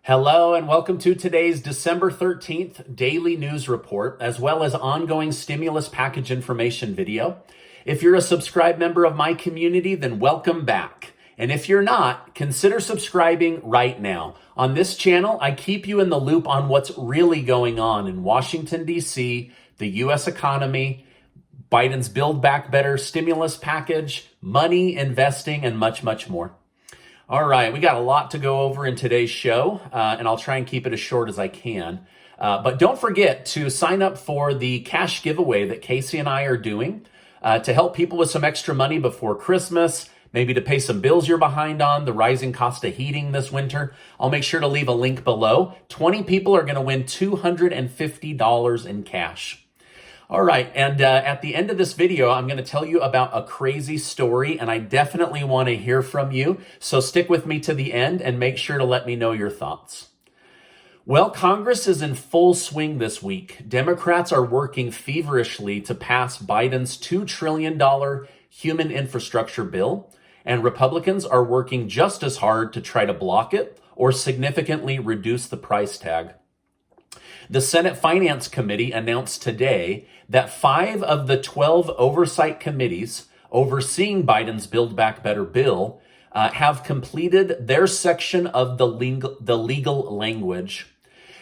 Hello and welcome to today's December 13th daily news report, as well as ongoing stimulus package information video. If you're a subscribed member of my community, then welcome back. And if you're not, consider subscribing right now. On this channel, I keep you in the loop on what's really going on in Washington, D.C., the U.S. economy, Biden's Build Back Better stimulus package, money, investing, and much, much more. All right, we got a lot to go over in today's show, and I'll try and keep it as short as I can. But don't forget to sign up for the cash giveaway that Casey and I are doing to help people with some extra money before Christmas, maybe to pay some bills you're behind on, the rising cost of heating this winter. I'll make sure to leave a link below. 20 people are going to win $250 in cash. All right, and at the end of this video, I'm going to tell you about a crazy story, and I definitely want to hear from you. So stick with me to the end and make sure to let me know your thoughts. Well, Congress is in full swing this week. Democrats are working feverishly to pass Biden's $2 trillion human infrastructure bill, and Republicans are working just as hard to try to block it or significantly reduce the price tag. The Senate Finance Committee announced today that 5 of the 12 oversight committees overseeing Biden's Build Back Better bill have completed their section of the legal language.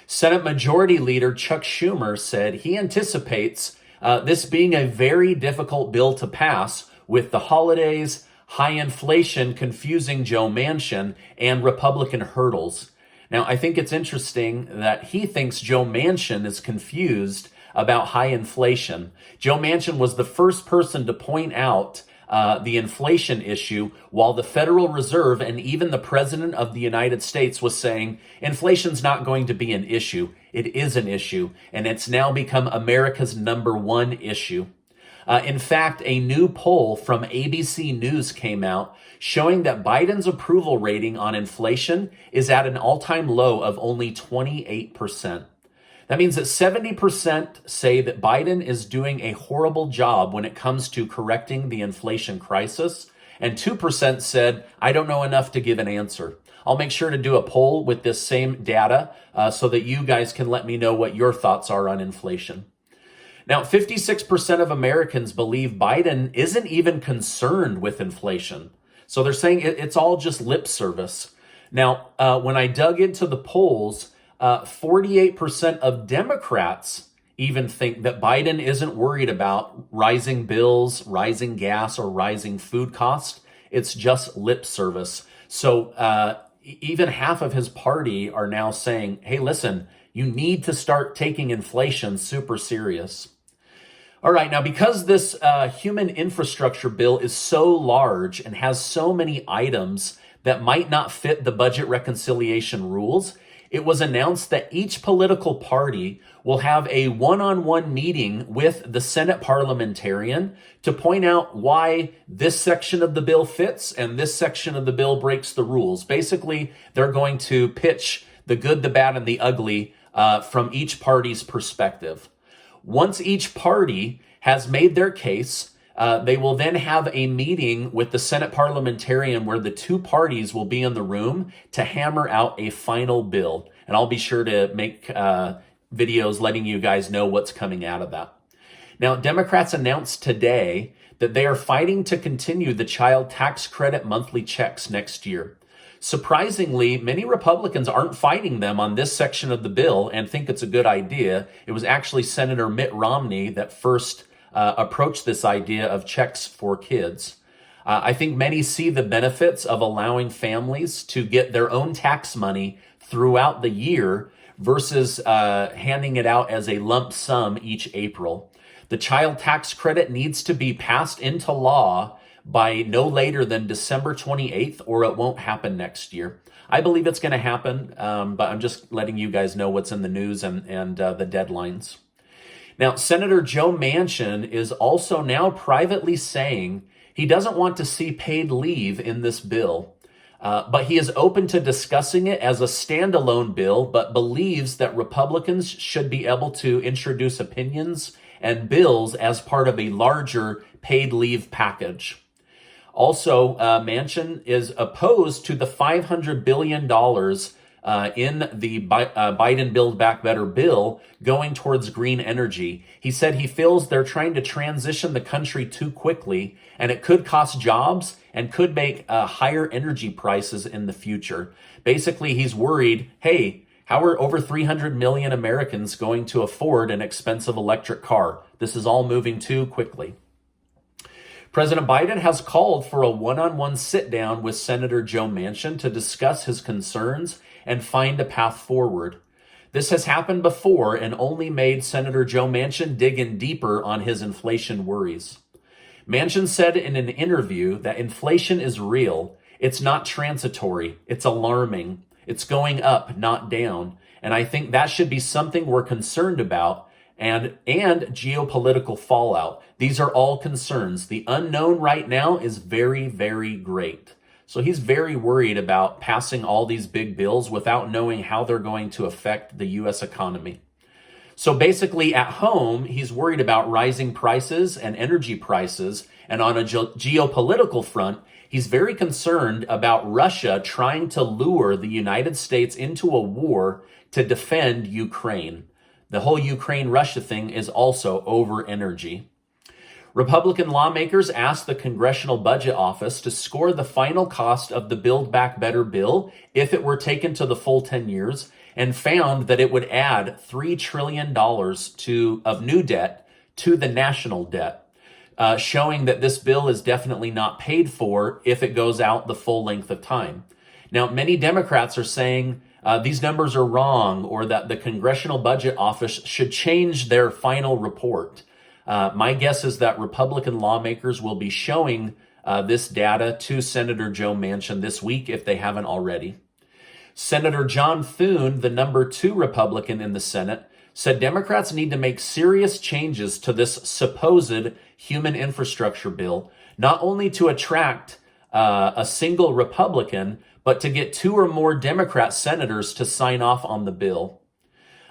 Senate Majority Leader Chuck Schumer said he anticipates this being a very difficult bill to pass, with the holidays, high inflation confusing Joe Manchin, and Republican hurdles. Now, I think it's interesting that he thinks Joe Manchin is confused about high inflation. Joe Manchin was the first person to point out the inflation issue, while the Federal Reserve and even the President of the United States was saying inflation's not going to be an issue. It is an issue, and it's now become America's #1 issue. In fact, a new poll from ABC News came out showing that Biden's approval rating on inflation is at an all-time low of only 28%. That means that 70% say that Biden is doing a horrible job when it comes to correcting the inflation crisis, and 2% said, I don't know enough to give an answer. I'll make sure to do a poll with this same data so that you guys can let me know what your thoughts are on inflation. Now, 56% of Americans believe Biden isn't even concerned with inflation. So they're saying it's all just lip service. Now, when I dug into the polls, 48% of Democrats even think that Biden isn't worried about rising bills, rising gas, or rising food costs. It's just lip service. So even half of his party are now saying, hey, listen, you need to start taking inflation super serious. All right, now because this human infrastructure bill is so large and has so many items that might not fit the budget reconciliation rules, it was announced that each political party will have a one-on-one meeting with the Senate parliamentarian to point out why this section of the bill fits and this section of the bill breaks the rules. Basically, they're going to pitch the good, the bad, and the ugly from each party's perspective. Once each party has made their case, they will then have a meeting with the Senate parliamentarian where the two parties will be in the room to hammer out a final bill. And I'll be sure to make videos letting you guys know what's coming out of that. Now, Democrats announced today that they are fighting to continue the child tax credit monthly checks next year. Surprisingly, many Republicans aren't fighting them on this section of the bill and think it's a good idea. It was actually Senator Mitt Romney that first approached this idea of checks for kids. I think many see the benefits of allowing families to get their own tax money throughout the year versus handing it out as a lump sum each April. The child tax credit needs to be passed into law by no later than December 28th, or it won't happen next year. I believe it's going to happen, but I'm just letting you guys know what's in the news and the deadlines. Now, Senator Joe Manchin is also now privately saying he doesn't want to see paid leave in this bill, but he is open to discussing it as a standalone bill, but believes that Republicans should be able to introduce opinions and bills as part of a larger paid leave package. Also, Manchin is opposed to the $500 billion in the Biden Build Back Better bill going towards green energy. He said he feels they're trying to transition the country too quickly, and it could cost jobs and could make higher energy prices in the future. Basically, he's worried, hey, how are over 300 million Americans going to afford an expensive electric car? This is all moving too quickly. President Biden has called for a one-on-one sit-down with Senator Joe Manchin to discuss his concerns and find a path forward. This has happened before and only made Senator Joe Manchin dig in deeper on his inflation worries. Manchin said in an interview that inflation is real. It's not transitory. It's alarming. It's going up, not down. And I think that should be something we're concerned about, and geopolitical fallout. These are all concerns. The unknown right now is very, very great. So he's very worried about passing all these big bills without knowing how they're going to affect the U.S. economy. So basically at home, he's worried about rising prices and energy prices. And on a geopolitical front, he's very concerned about Russia trying to lure the United States into a war to defend Ukraine. The whole Ukraine-Russia thing is also over energy. Republican lawmakers asked the Congressional Budget Office to score the final cost of the Build Back Better bill if it were taken to the full 10 years, and found that it would add $3 trillion of new debt to the national debt, showing that this bill is definitely not paid for if it goes out the full length of time. Now, many Democrats are saying these numbers are wrong, or that the Congressional Budget Office should change their final report. My guess is that Republican lawmakers will be showing this data to Senator Joe Manchin this week if they haven't already. Senator John Thune, the number 2 Republican in the Senate, said Democrats need to make serious changes to this supposed human infrastructure bill, not only to attract a single Republican, but to get 2 or more Democrat senators to sign off on the bill.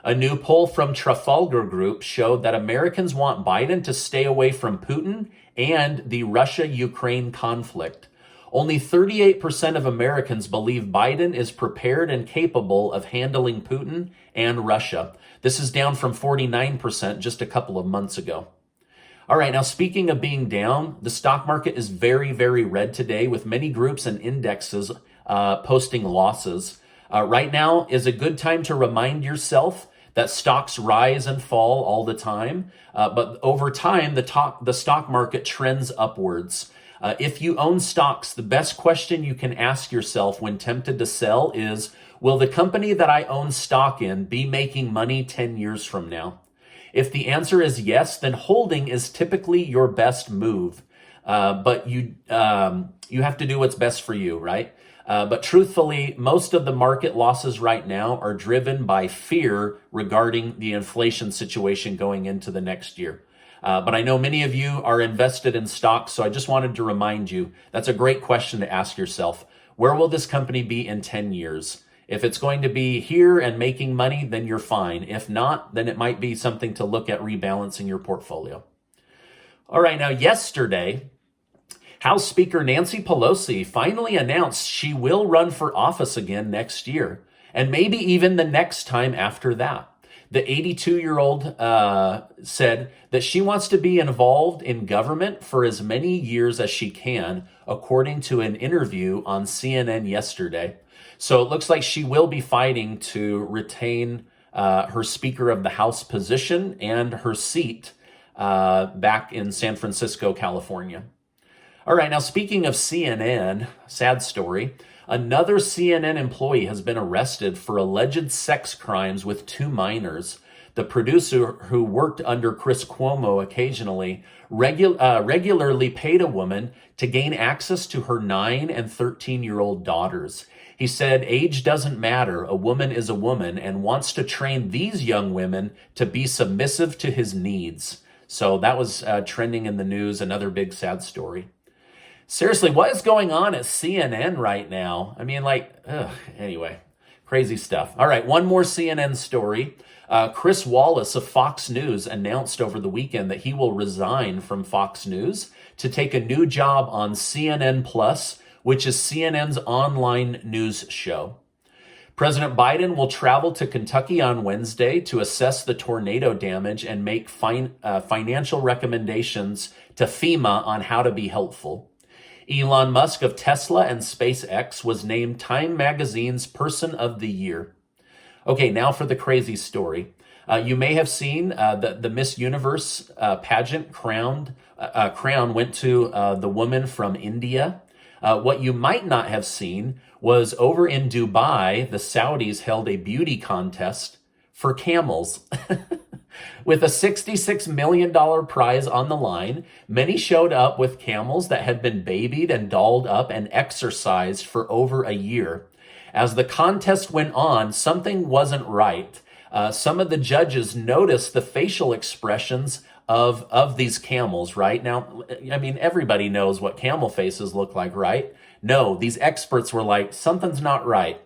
A new poll from Trafalgar Group showed that Americans want Biden to stay away from Putin and the Russia-Ukraine conflict. Only 38% of Americans believe Biden is prepared and capable of handling Putin and Russia. This is down from 49% just a couple of months ago. All right, now speaking of being down, the stock market is very, very red today, with many groups and indexes posting losses. Right now is a good time to remind yourself that stocks rise and fall all the time, but over time, the stock market trends upwards. If you own stocks, the best question you can ask yourself when tempted to sell is, will the company that I own stock in be making money 10 years from now? If the answer is yes, then holding is typically your best move. But you have to do what's best for you, right? But truthfully, most of the market losses right now are driven by fear regarding the inflation situation going into the next year. But I know many of you are invested in stocks, so I just wanted to remind you, that's a great question to ask yourself. Where will this company be in 10 years? If it's going to be here and making money, then you're fine. If not, then it might be something to look at rebalancing your portfolio. All right, now yesterday, House Speaker Nancy Pelosi finally announced she will run for office again next year, and maybe even the next time after that. The 82-year-old said that she wants to be involved in government for as many years as she can, according to an interview on CNN yesterday. So it looks like she will be fighting to retain her Speaker of the House position and her seat back in San Francisco, California. All right, now speaking of CNN, sad story. Another CNN employee has been arrested for alleged sex crimes with 2 minors. The producer, who worked under Chris Cuomo occasionally, regularly paid a woman to gain access to her 9 and 13-year-old daughters. He said, age doesn't matter. A woman is a woman, and wants to train these young women to be submissive to his needs. So that was trending in the news, another big sad story. Seriously, what is going on at CNN right now? I mean, anyway, crazy stuff. All right, one more CNN story. Chris Wallace of Fox News announced over the weekend that he will resign from Fox News to take a new job on CNN Plus, which is CNN's online news show. President Biden will travel to Kentucky on Wednesday to assess the tornado damage and make financial recommendations to FEMA on how to be helpful. Elon Musk of Tesla and SpaceX was named Time Magazine's Person of the Year. Okay, now for the crazy story. You may have seen the Miss Universe pageant crown went to the woman from India. What you might not have seen was over in Dubai, the Saudis held a beauty contest for camels. With a $66 million prize on the line, many showed up with camels that had been babied and dolled up and exercised for over a year. As the contest went on, something wasn't right. Some of the judges noticed the facial expressions of these camels, right? Now, I mean, everybody knows what camel faces look like, right? No, these experts were like, something's not right.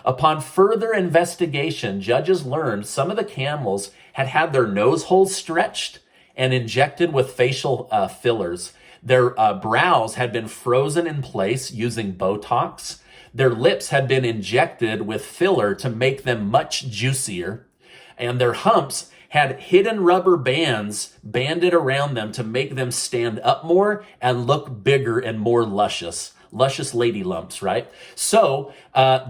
Upon further investigation, judges learned some of the camels had their nose holes stretched and injected with facial fillers. Their brows had been frozen in place using Botox. Their lips had been injected with filler to make them much juicier. And their humps had hidden rubber bands banded around them to make them stand up more and look bigger and more luscious. Luscious lady lumps, right? So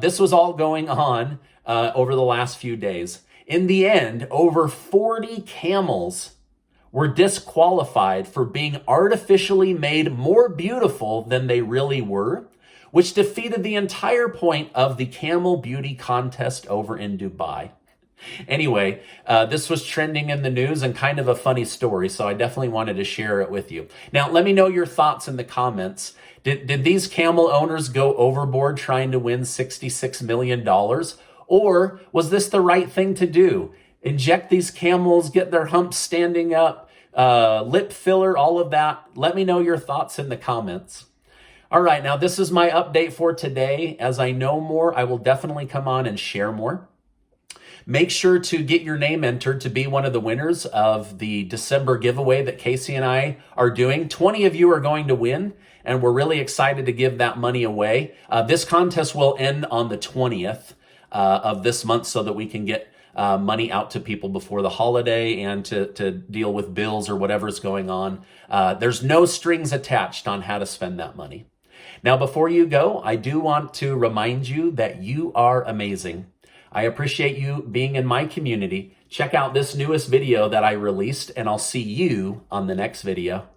this was all going on over the last few days. In the end, over 40 camels were disqualified for being artificially made more beautiful than they really were, which defeated the entire point of the camel beauty contest over in Dubai. Anyway, this was trending in the news and kind of a funny story, so I definitely wanted to share it with you. Now, let me know your thoughts in the comments. Did these camel owners go overboard trying to win $66 million? Or was this the right thing to do? Inject these camels, get their humps standing up, lip filler, all of that. Let me know your thoughts in the comments. All right, now this is my update for today. As I know more, I will definitely come on and share more. Make sure to get your name entered to be one of the winners of the December giveaway that Casey and I are doing. 20 of you are going to win, and we're really excited to give that money away. This contest will end on the 20th of this month so that we can get money out to people before the holiday and to deal with bills or whatever's going on. There's no strings attached on how to spend that money. Now, before you go, I do want to remind you that you are amazing. I appreciate you being in my community. Check out this newest video that I released, and I'll see you on the next video.